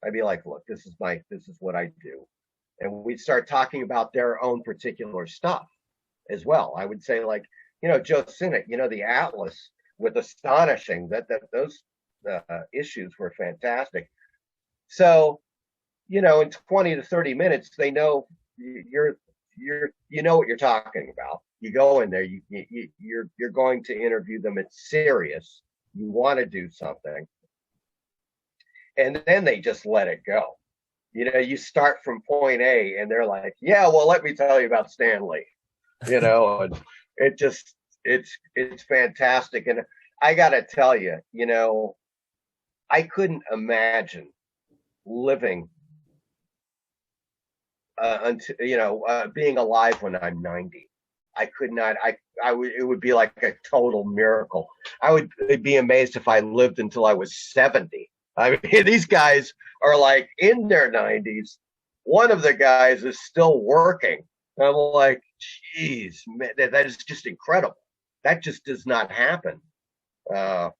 I'd be like, look, this is what I do. And we'd start talking about their own particular stuff as well. I would say, like, Joe Sinnott, the Atlas, with astonishing, that those issues were fantastic. So, in 20 to 30 minutes, they know you know what you're talking about. You go in there, you're going to interview them. It's serious. You want to do something, and then they just let it go. You start from point A, and they're like, "Yeah, well, let me tell you about Stanley." And it just it's fantastic. And I gotta tell you, I couldn't imagine living until being alive when I'm 90. I could not. It would be like a total miracle. I would be amazed if I lived until I was 70. I mean, these guys are like in their 90s. One of the guys is still working. I'm like, geez, man, that is just incredible. That just does not happen uh,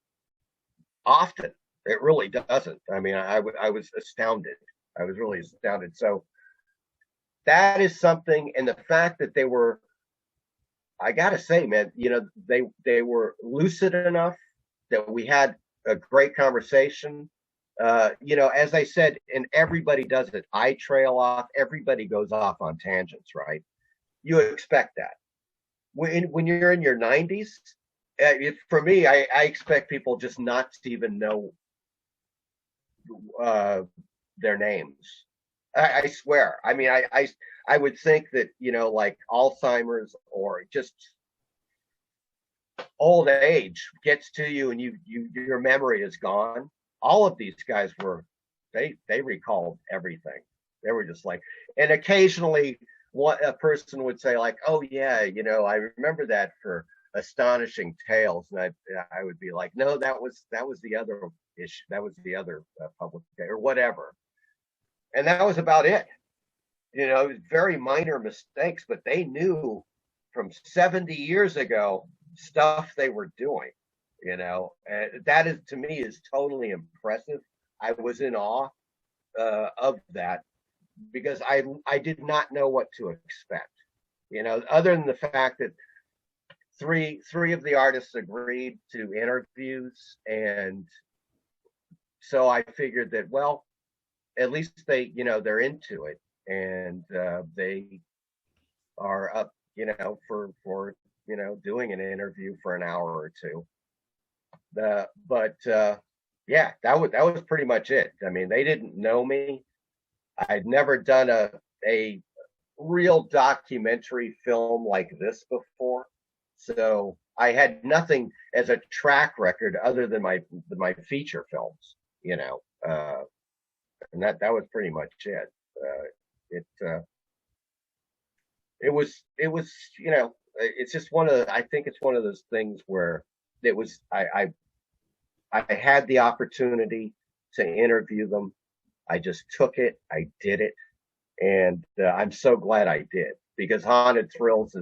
often. It really doesn't. I mean, I was astounded. I was really astounded. So that is something, and the fact that they were, I gotta say, man, they were lucid enough that we had a great conversation. As I said, and everybody does it. I trail off. Everybody goes off on tangents, right? You expect that when you're in your 90s. For me, I expect people just not to even know uh, their names. I swear. I mean, I would think that like Alzheimer's or just old age gets to you, and your memory is gone. All of these guys they recalled everything. They were just like, and occasionally what a person would say like, "Oh yeah, I remember that for Astonishing Tales," and I would be like, "No, that was the other issue. That was the other public or whatever." And that was about it. Very minor mistakes, but they knew from 70 years ago stuff they were doing. And that is to me is totally impressive. I was in awe of that because I did not know what to expect. Other than the fact that three of the artists agreed to interviews, and so I figured that, well, at least they're into it, and they are up for doing an interview for an hour or two. But yeah, that was pretty much it. I mean, they didn't know me. I'd never done a real documentary film like this before, so I had nothing as a track record other than my feature films. And that was pretty much it. It it was it's just I think it's one of those things where it was I had the opportunity to interview them. I just took it, I did it, and I'm so glad I did, because Haunted Thrills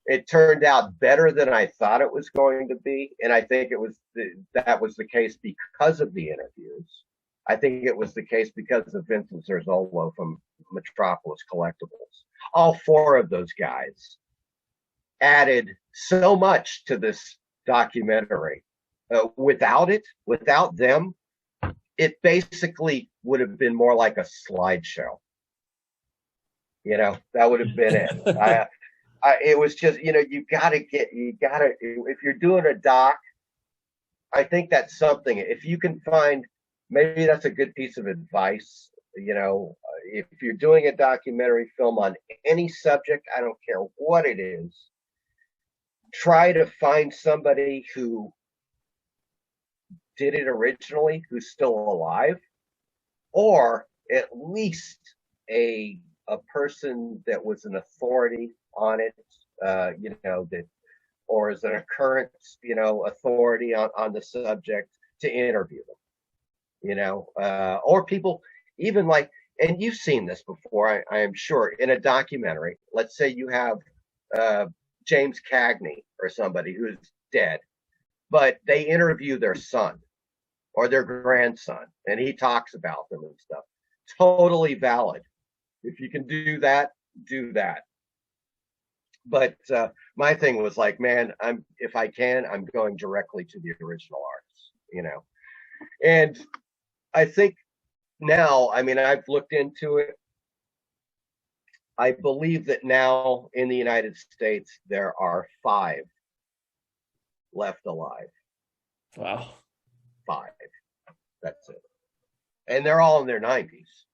it turned out better than I thought it was going to be, and I think that was the case because of the interviews. I think it was the case because of Vincent Zerzolo from Metropolis Collectibles. All four of those guys added so much to this documentary. Without them, it basically would have been more like a slideshow. That would have been it. It was just, you gotta, if you're doing a doc, I think that's something. If you can find, maybe that's a good piece of advice. If you're doing a documentary film on any subject, I don't care what it is, try to find somebody who did it originally, who's still alive, or at least a person that was an authority on it, that, or is a current, authority on the subject, to interview them, or people even like, and you've seen this before, I am sure, in a documentary. Let's say you have James Cagney or somebody who's dead, but they interview their son or their grandson, and he talks about them and stuff. Totally valid. If you can do that, do that. But my thing was like, man, if I can, I'm going directly to the original artists. And I think now, I mean, I've looked into it. I believe that now in the United States, there are 5 left alive. Wow. 5. That's it. And they're all in their 90s.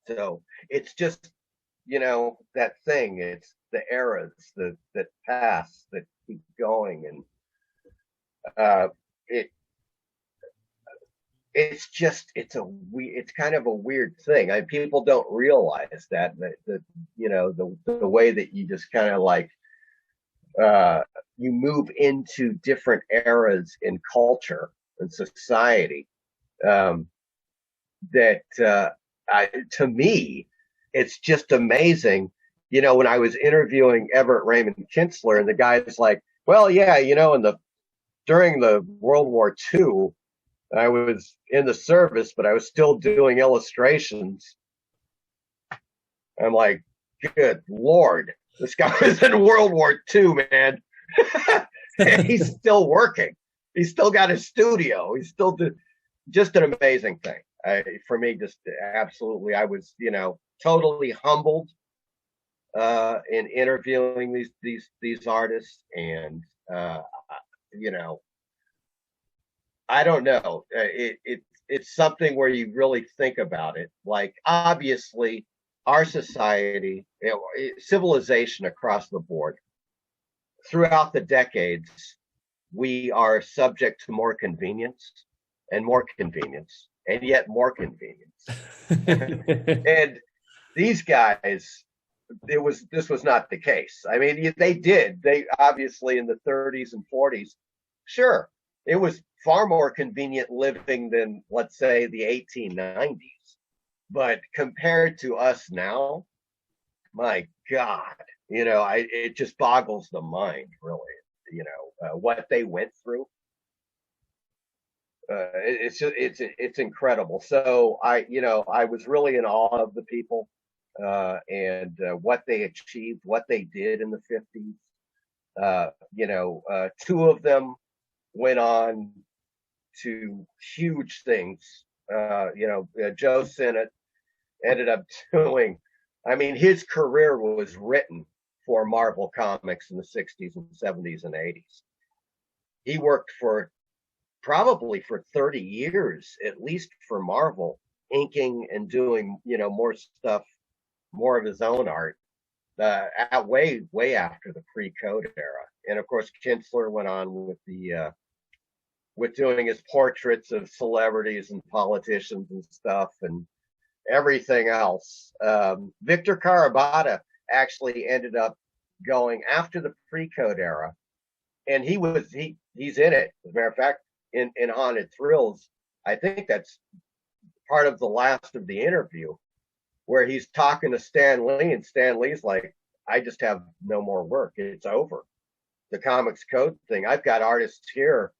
So it's just, that thing. It's the eras that pass, that keep going. And it it's just it's kind of a weird thing. People don't realize that the way that you just kind of like you move into different eras in culture and society. That to me, it's just amazing. When I was interviewing Everett Raymond Kinsler, and the guy's like, "Well, yeah, during the World War II, I was in the service, but I was still doing illustrations." I'm like, "Good Lord, this guy was in World War II, man." And he's still working. He's still got his studio. He's still just an amazing thing. For me, just absolutely, I was, totally humbled in interviewing these artists, and I don't know. It's something where you really think about it. Like, obviously, our society, civilization across the board, throughout the decades, we are subject to more convenience and more convenience and yet more convenience. And these guys, this was not the case. I mean, they obviously in the 30s and 40s, sure, it was far more convenient living than, let's say, the 1890s. But compared to us now, my God, it just boggles the mind, really. What they went through. It's incredible. So I was really in awe of the people and what they achieved, what they did in the 50s. 2 of them went on to huge things. Joe Sinnott ended up doing. I mean, his career was written for Marvel Comics in the 60s and 70s and 80s. He worked probably for 30 years, at least, for Marvel, inking and doing, more stuff, more of his own art, way after the pre-code era. And of course, Kinsler went on with doing his portraits of celebrities and politicians and stuff and everything else. Victor Carabata actually ended up going after the pre-code era, and he's in it. As a matter of fact, in Haunted Thrills, I think that's part of the last of the interview, where he's talking to Stan Lee, and Stan Lee's like, "I just have no more work. It's over. The comics code thing. I've got artists here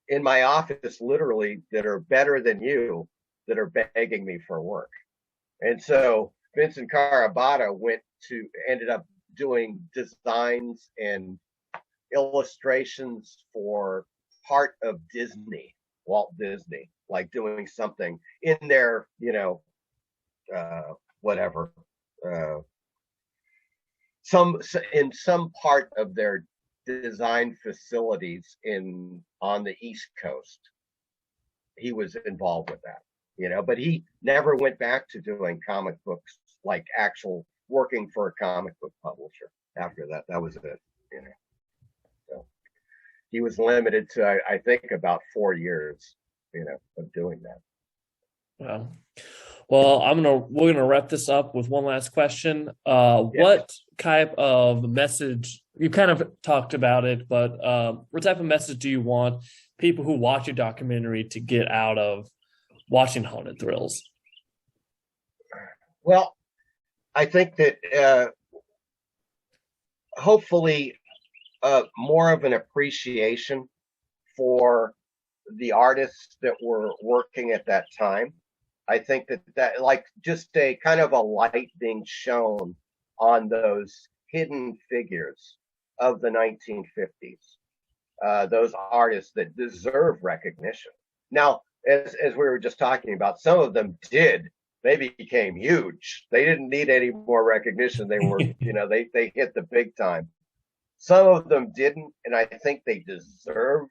in my office, literally, that are better than you, that are begging me for work." And so Vincent Carabata ended up doing designs and illustrations for part of Disney, Walt Disney, like doing something in their, whatever, in some part of their design facilities on the East Coast. He was involved with that, but he never went back to doing comic books, like actual working for a comic book publisher after that. That was it, So he was limited to, I think, about 4 years, of doing that. Wow. Well, we're gonna wrap this up with one last question. What type of message, you kind of talked about it, but what type of message do you want people who watch your documentary to get out of watching Haunted Thrills? Well, I think that hopefully more of an appreciation for the artists that were working at that time. I think that like just a kind of a light being shown on those hidden figures of the 1950s, those artists that deserve recognition. Now, as we were just talking about, some of them did. They became huge. They didn't need any more recognition. They were, they hit the big time. Some of them didn't, and I think they deserved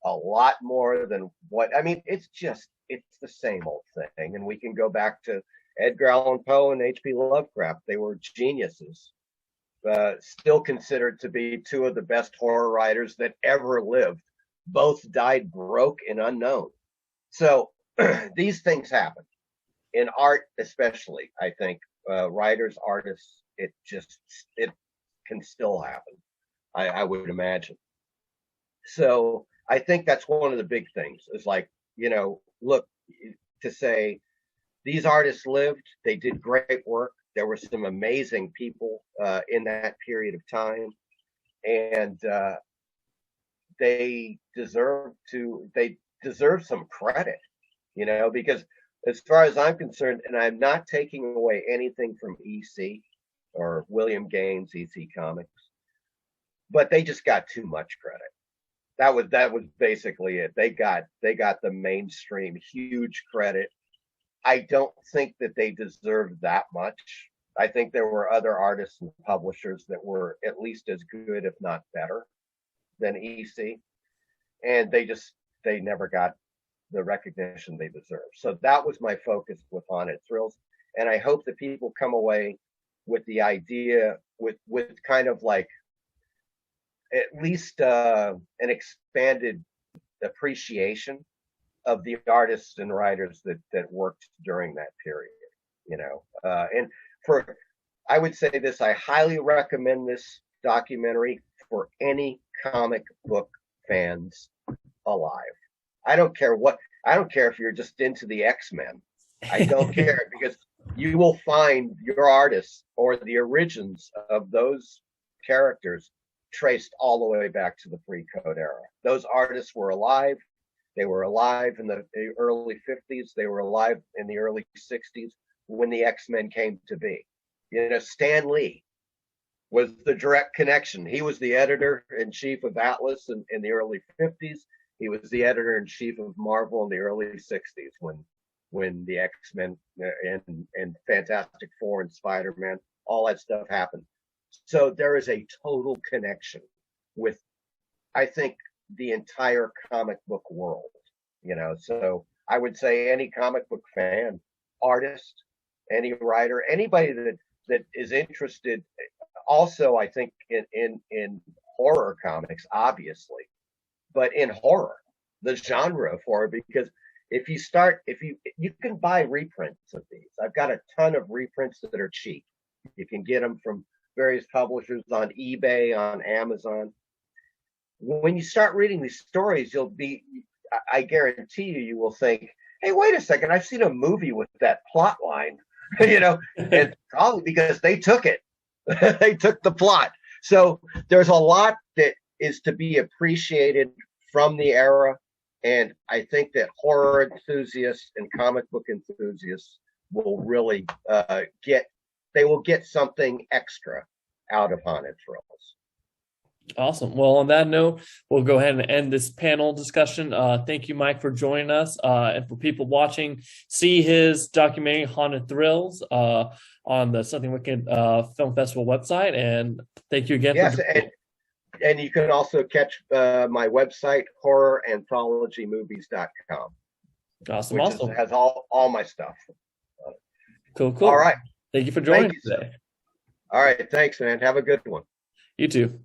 a lot more than what. I mean, it's the same old thing. And we can go back to Edgar Allan Poe and H.P. Lovecraft. They were geniuses, still considered to be two of the best horror writers that ever lived. Both died broke and unknown. So these things happen in art, especially. I think writers, artists, it can still happen. I would imagine. So I think that's one of the big things is like, look, to say these artists lived, they did great work. There were some amazing people in that period of time, and they deserve some credit, because as far as I'm concerned, and I'm not taking away anything from EC or William Gaines, EC Comics, but they just got too much credit. That was basically it. They got the mainstream huge credit. I don't think that they deserved that much. I think there were other artists and publishers that were at least as good, if not better, than EC, and they never got the recognition they deserve. So that was my focus with Haunted Thrills, and I hope that people come away with the idea with kind of like at least an expanded appreciation of the artists and writers that worked during that period, and I would say this, I highly recommend this documentary for any comic book fans alive. I don't care if you're just into the X-Men. I don't care, because you will find your artists or the origins of those characters traced all the way back to the free code era. Those artists were alive. They were alive in the early 50s. They were alive in the early 60s when the X-Men came to be. Stan Lee was the direct connection. He was the editor-in-chief of Atlas in the early 50s. He was the editor-in-chief of Marvel in the early 60s when the X-Men and Fantastic Four and Spider-Man, all that stuff happened. So there is a total connection with, I think, the entire comic book world, so I would say any comic book fan, artist, any writer, anybody that is interested, also I think in horror comics, obviously, but in horror, the genre of horror, because if you can buy reprints of these. I've got a ton of reprints that are cheap. You can get them from various publishers on eBay, on Amazon. When you start reading these stories, I guarantee you will think, hey, wait a second, I've seen a movie with that plot line, and probably because they took it. They took the plot. So there's a lot that is to be appreciated from the era. And I think that horror enthusiasts and comic book enthusiasts will really get something extra out of Haunted Thrills. Awesome. Well, on that note, we'll go ahead and end this panel discussion. Thank you, Mike, for joining us. And for people watching, see his documentary, Haunted Thrills, on the Something Wicked Film Festival website. And thank you again. Yes, and you can also catch my website, horroranthologymovies.com. Awesome. Has all my stuff. Cool. All right. Thank you for joining us today. All right. Thanks, man. Have a good one. You too.